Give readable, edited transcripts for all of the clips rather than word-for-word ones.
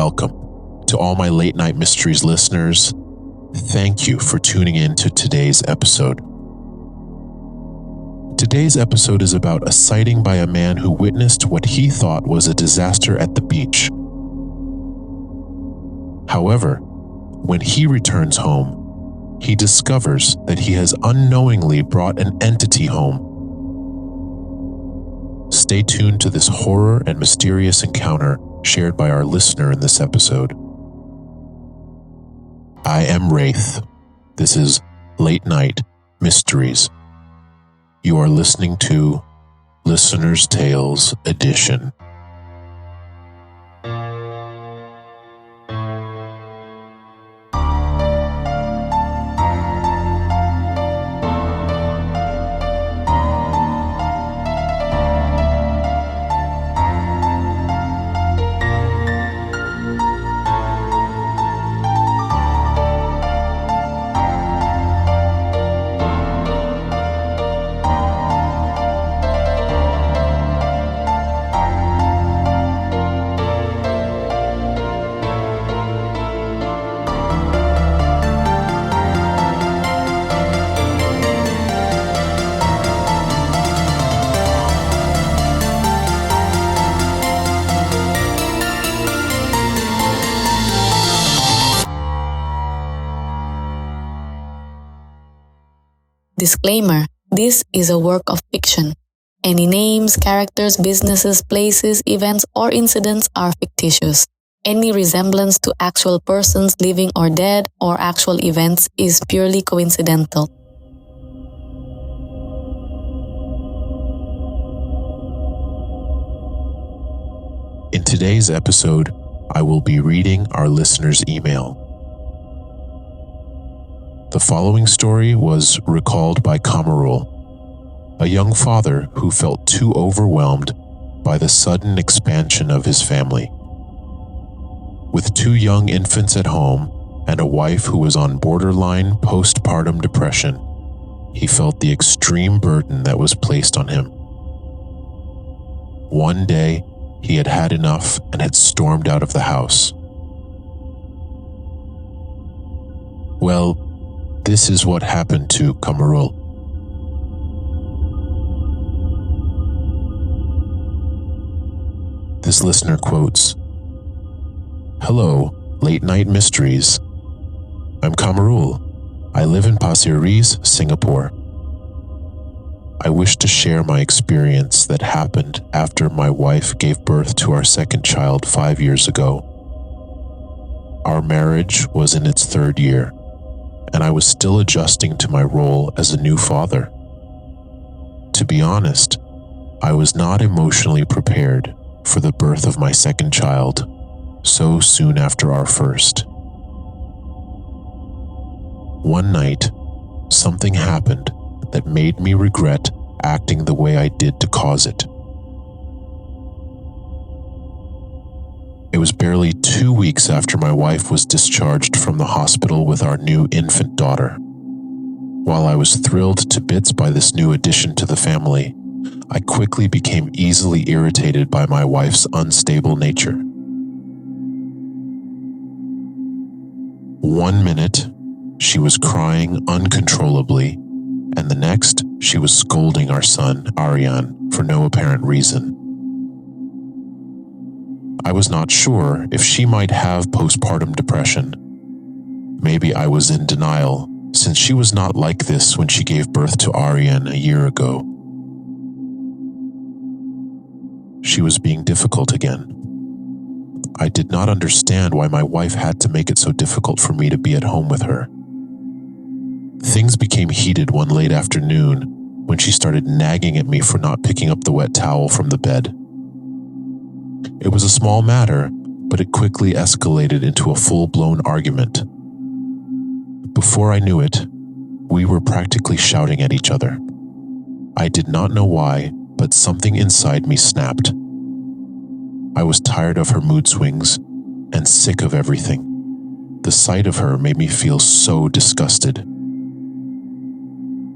welcome. To all my Late Night Mysteries listeners, thank you for tuning in to today's episode. Today's episode is about a sighting by a man who witnessed what he thought was a disaster at the beach. However, when he returns home, he discovers that he has unknowingly brought an entity home. Stay tuned to this horror and mysterious encounter shared by our listener in this episode. I am Wraith. This is Late Night Mysteries. You are listening to Listener's Tales Edition. Disclaimer: this is a work of fiction. Any names, characters, businesses, places, events, or incidents are fictitious. Any resemblance to actual persons living or dead or actual events is purely coincidental. In today's episode, I will be reading our listener's email. The following story was recalled by Kamarul, a young father who felt too overwhelmed by the sudden expansion of his family. With 2 young infants at home and a wife who was on borderline postpartum depression, he felt the extreme burden that was placed on him. One day, he had had enough and had stormed out of the house. Well, this is what happened to Kamarul. This listener quotes, "Hello, Late Night Mysteries. I'm Kamarul. I live in Pasir Ris, Singapore. I wish to share my experience that happened after my wife gave birth to our second child 5 years ago. Our marriage was in its 3rd year, and I was still adjusting to my role as a new father. To be honest, I was not emotionally prepared for the birth of my second child so soon after our first. One night, something happened that made me regret acting the way I did to cause it. It was barely 2 weeks after my wife was discharged from the hospital with our new infant daughter. While I was thrilled to bits by this new addition to the family, I quickly became easily irritated by my wife's unstable nature. One minute, she was crying uncontrollably, and the next, she was scolding our son, Aryan, for no apparent reason. I was not sure if she might have postpartum depression. Maybe I was in denial, since she was not like this when she gave birth to Aryan a year ago. She was being difficult again. I did not understand why my wife had to make it so difficult for me to be at home with her. Things became heated one late afternoon when she started nagging at me for not picking up the wet towel from the bed. It was a small matter, but it quickly escalated into a full-blown argument. Before I knew it, we were practically shouting at each other. I did not know why, but something inside me snapped. I was tired of her mood swings and sick of everything. The sight of her made me feel so disgusted.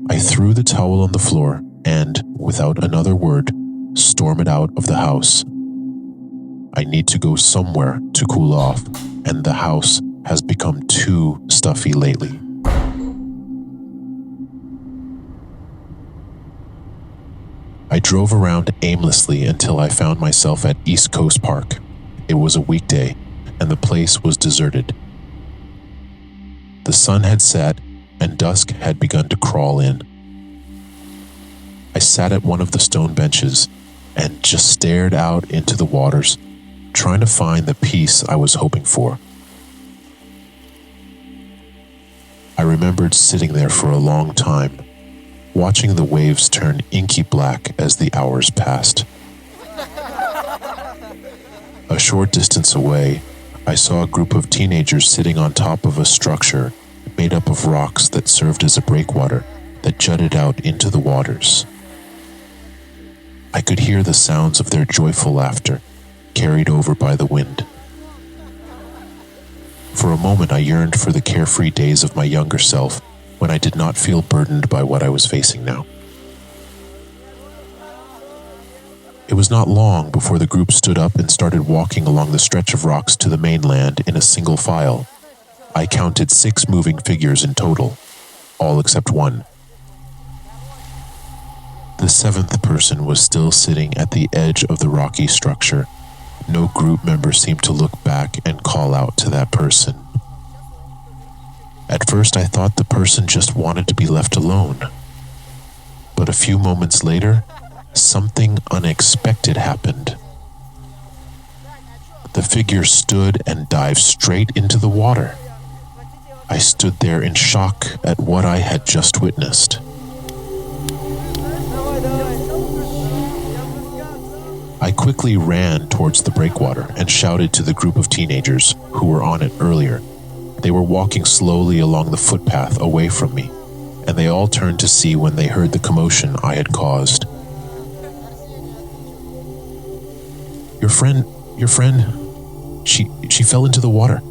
I threw the towel on the floor and, without another word, stormed out of the house. I need to go somewhere to cool off, and the house has become too stuffy lately. I drove around aimlessly until I found myself at East Coast Park. It was a weekday, and the place was deserted. The sun had set, and dusk had begun to crawl in. I sat at one of the stone benches and just stared out into the waters, trying to find the peace I was hoping for. I remembered sitting there for a long time, watching the waves turn inky black as the hours passed. A short distance away, I saw a group of teenagers sitting on top of a structure made up of rocks that served as a breakwater that jutted out into the waters. I could hear the sounds of their joyful laughter, carried over by the wind. For a moment, I yearned for the carefree days of my younger self, when I did not feel burdened by what I was facing now. It was not long before the group stood up and started walking along the stretch of rocks to the mainland in a single file. I counted 6 moving figures in total, all except one. The 7th person was still sitting at the edge of the rocky structure. No group member seemed to look back and call out to that person. At first, I thought the person just wanted to be left alone. But a few moments later, something unexpected happened. The figure stood and dived straight into the water. I stood there in shock at what I had just witnessed. I quickly ran towards the breakwater and shouted to the group of teenagers who were on it earlier. They were walking slowly along the footpath away from me, and they all turned to see when they heard the commotion I had caused. Your friend, she fell into the water.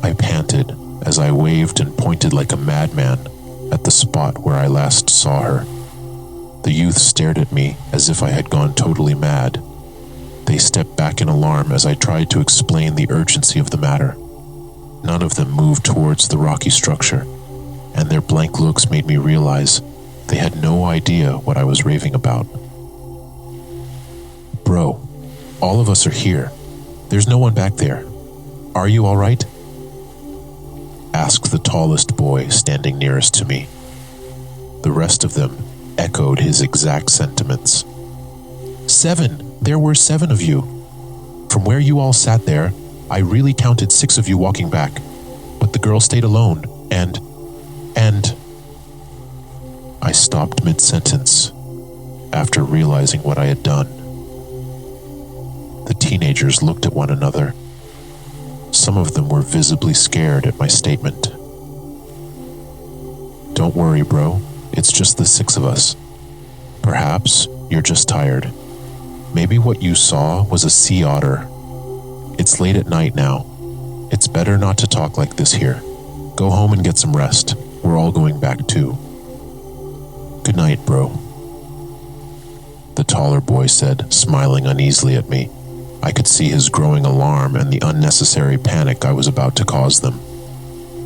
I panted as I waved and pointed like a madman at the spot where I last saw her. The youth stared at me as if I had gone totally mad. They stepped back in alarm as I tried to explain the urgency of the matter. None of them moved towards the rocky structure, and their blank looks made me realize they had no idea what I was raving about. Bro, all of us are here. There's no one back there. Are you all right? Asked the tallest boy standing nearest to me. The rest of them echoed his exact sentiments. 7! There were 7 of you. From where you all sat there, I really counted 6 of you walking back, but the girl stayed alone, and I stopped mid-sentence after realizing what I had done. The teenagers looked at one another. Some of them were visibly scared at my statement. Don't worry, bro. It's just the 6 of us. Perhaps you're just tired. Maybe what you saw was a sea otter. It's late at night now. It's better not to talk like this here. Go home and get some rest. We're all going back too. Good night, bro. The taller boy said, smiling uneasily at me. I could see his growing alarm and the unnecessary panic I was about to cause them.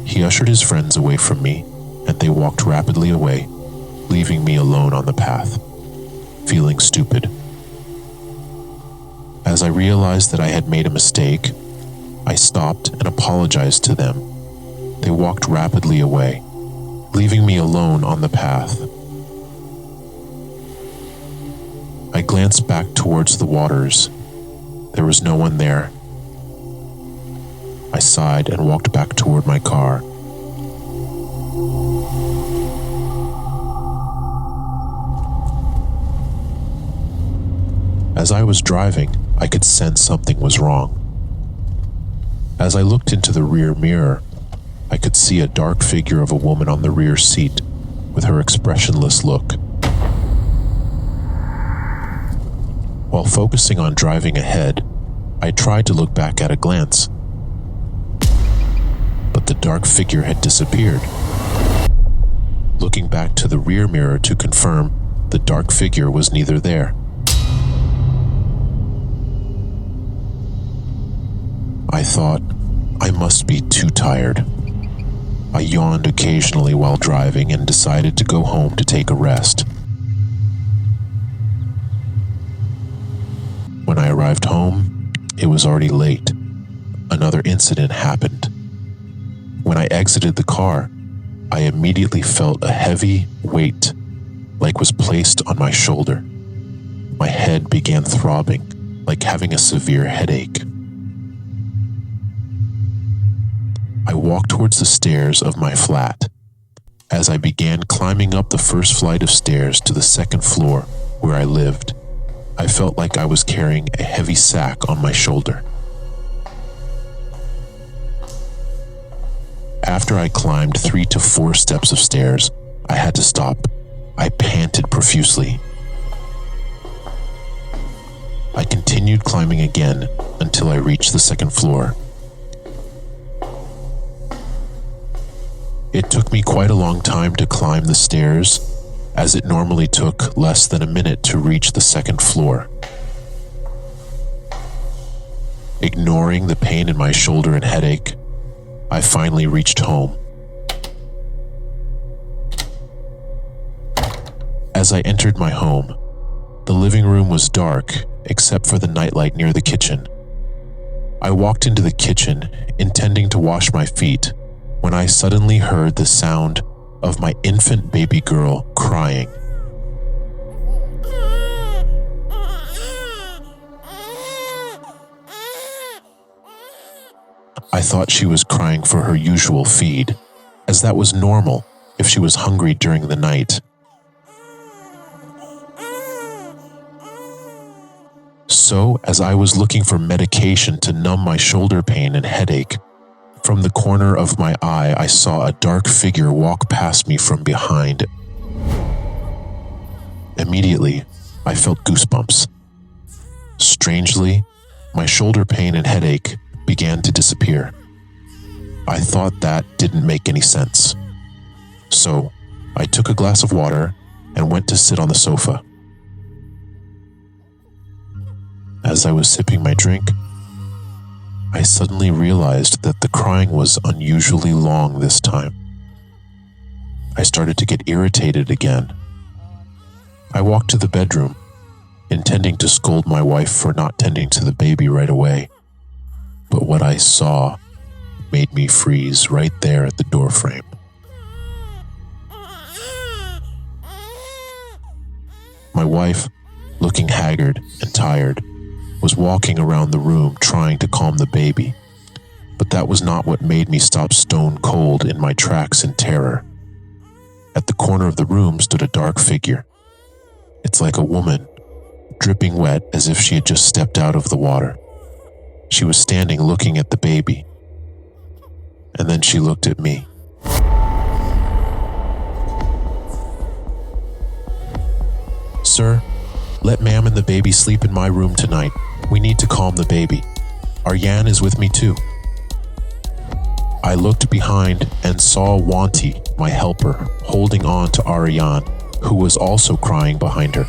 He ushered his friends away from me, and they walked rapidly away, leaving me alone on the path, feeling stupid. As I realized that I had made a mistake, I stopped and apologized to them. They walked rapidly away, leaving me alone on the path. I glanced back towards the waters. There was no one there. I sighed and walked back toward my car. As I was driving, I could sense something was wrong. As I looked into the rear mirror, I could see a dark figure of a woman on the rear seat with her expressionless look. While focusing on driving ahead, I tried to look back at a glance, but the dark figure had disappeared. Looking back to the rear mirror to confirm, the dark figure was neither there. thought, I must be too tired. I yawned occasionally while driving and decided to go home to take a rest. When I arrived home, it was already late. Another incident happened. When I exited the car, I immediately felt a heavy weight, like was placed on my shoulder. My head began throbbing, like having a severe headache. I walked towards the stairs of my flat. As I began climbing up the first flight of stairs to the second floor where I lived, I felt like I was carrying a heavy sack on my shoulder. After I climbed 3 to 4 steps of stairs, I had to stop. I panted profusely. I continued climbing again until I reached the second floor. It took me quite a long time to climb the stairs, as it normally took less than a minute to reach the second floor. Ignoring the pain in my shoulder and headache, I finally reached home. As I entered my home, the living room was dark except for the nightlight near the kitchen. I walked into the kitchen, intending to wash my feet, when I suddenly heard the sound of my infant baby girl crying. I thought she was crying for her usual feed, as that was normal if she was hungry during the night. So, as I was looking for medication to numb my shoulder pain and headache, from the corner of my eye I saw a dark figure walk past me from behind. Immediately, I felt goosebumps. Strangely, my shoulder pain and headache began to disappear. I thought that didn't make any sense. So, I took a glass of water and went to sit on the sofa. As I was sipping my drink, I suddenly realized that the crying was unusually long this time. I started to get irritated again. I walked to the bedroom, intending to scold my wife for not tending to the baby right away. But what I saw made me freeze right there at the doorframe. My wife, looking haggard and tired, was walking around the room trying to calm the baby, but that was not what made me stop stone cold in my tracks in terror. At the corner of the room stood a dark figure. It's like a woman, dripping wet as if she had just stepped out of the water. She was standing looking at the baby, and then she looked at me. "Sir, let ma'am and the baby sleep in my room tonight. We need to calm the baby. Aryan is with me too." I looked behind and saw Wanti, my helper, holding on to Aryan, who was also crying behind her.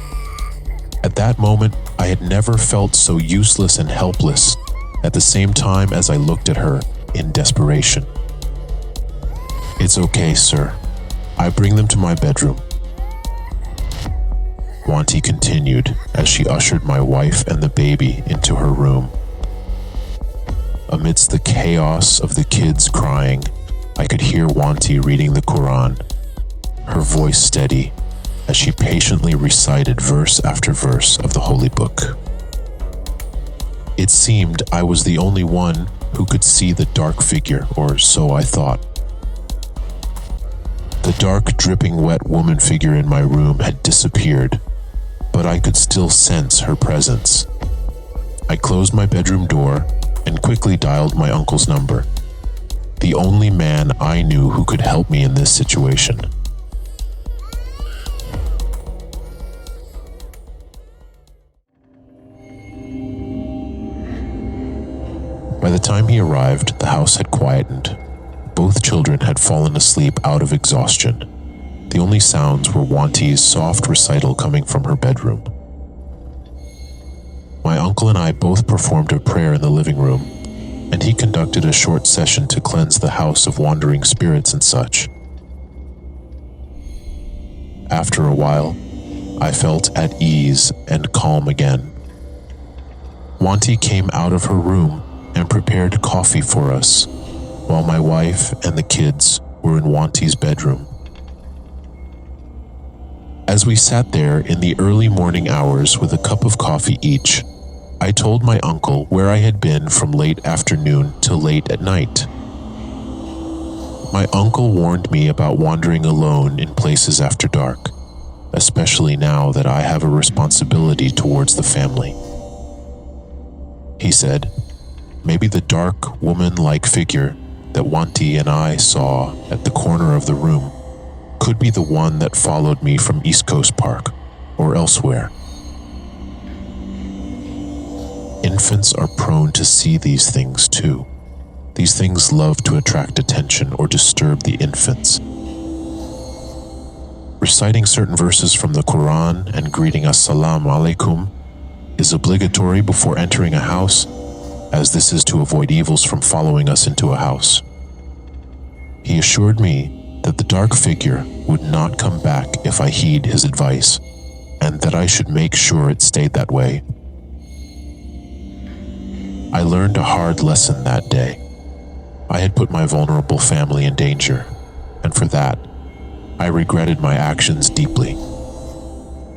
At that moment, I had never felt so useless and helpless at the same time as I looked at her in desperation. "It's okay, sir. I bring them to my bedroom," Wanti continued as she ushered my wife and the baby into her room. Amidst the chaos of the kids crying, I could hear Wanti reading the Quran, her voice steady as she patiently recited verse after verse of the holy book. It seemed I was the only one who could see the dark figure, or so I thought. The dark, dripping wet woman figure in my room had disappeared, but I could still sense her presence. I closed my bedroom door and quickly dialed my uncle's number, the only man I knew who could help me in this situation. By the time he arrived, the house had quietened. Both children had fallen asleep out of exhaustion. The only sounds were Wanti's soft recital coming from her bedroom. My uncle and I both performed a prayer in the living room, and he conducted a short session to cleanse the house of wandering spirits and such. After a while, I felt at ease and calm again. Wanti came out of her room and prepared coffee for us, while my wife and the kids were in Wanti's bedroom. As we sat there in the early morning hours with a cup of coffee each, I told my uncle where I had been from late afternoon till late at night. My uncle warned me about wandering alone in places after dark, especially now that I have a responsibility towards the family. He said, maybe the dark woman-like figure that Wanti and I saw at the corner of the room could be the one that followed me from East Coast Park or elsewhere. Infants are prone to see these things too. These things love to attract attention or disturb the infants. Reciting certain verses from the Quran and greeting Assalamu alaikum is obligatory before entering a house, as this is to avoid evils from following us into a house. He assured me that the dark figure would not come back if I heed his advice, and that I should make sure it stayed that way. I learned a hard lesson that day. I had put my vulnerable family in danger, and for that, I regretted my actions deeply.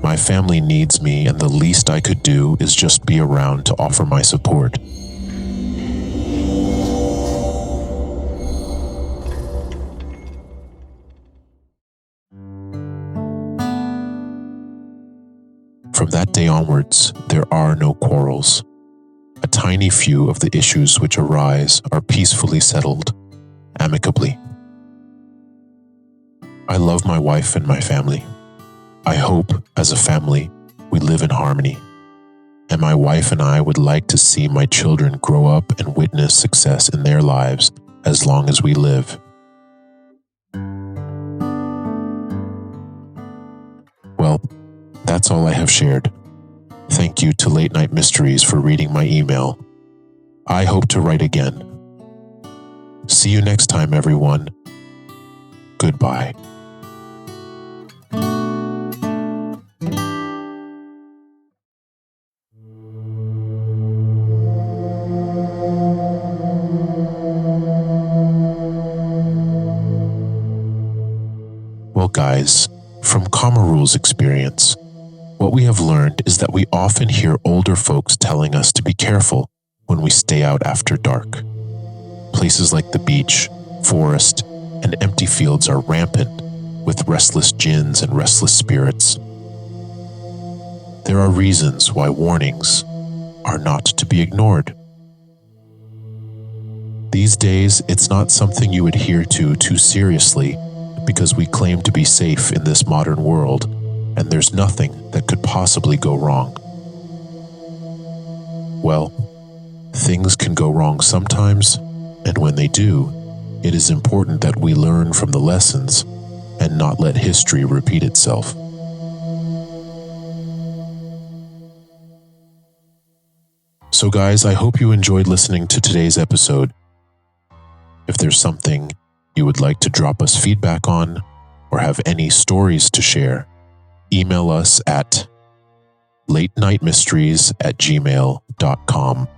My family needs me, and the least I could do is just be around to offer my support. From that day onwards, there are no quarrels. A tiny few of the issues which arise are peacefully settled, amicably. I love my wife and my family. I hope, as a family, we live in harmony, and my wife and I would like to see my children grow up and witness success in their lives as long as we live. Well, that's all I have shared. Thank you to Late Night Mysteries for reading my email. I hope to write again. See you next time, everyone. Goodbye. Well, guys, from Kamaru's experience, what we have learned is that we often hear older folks telling us to be careful when we stay out after dark. Places like the beach, forest, and empty fields are rampant with restless jinns and restless spirits. There are reasons why warnings are not to be ignored. These days, it's not something you adhere to too seriously because we claim to be safe in this modern world, and there's nothing that could possibly go wrong. Well, things can go wrong sometimes, and when they do, it is important that we learn from the lessons and not let history repeat itself. So guys, I hope you enjoyed listening to today's episode. If there's something you would like to drop us feedback on, or have any stories to share, email us at latenightmysteries@gmail.com.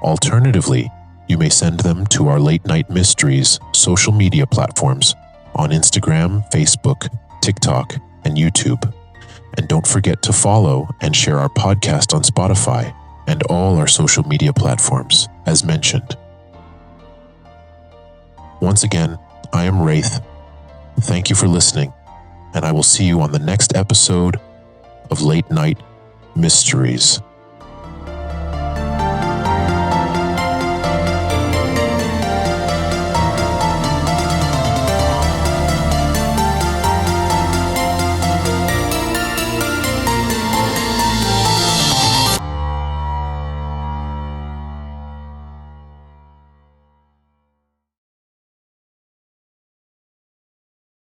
Alternatively, you may send them to our Late Night Mysteries social media platforms on Instagram, Facebook, TikTok, and YouTube. And don't forget to follow and share our podcast on Spotify and all our social media platforms, as mentioned. Once again, I am Wraith. Thank you for listening, and I will see you on the next episode of Late Night Mysteries.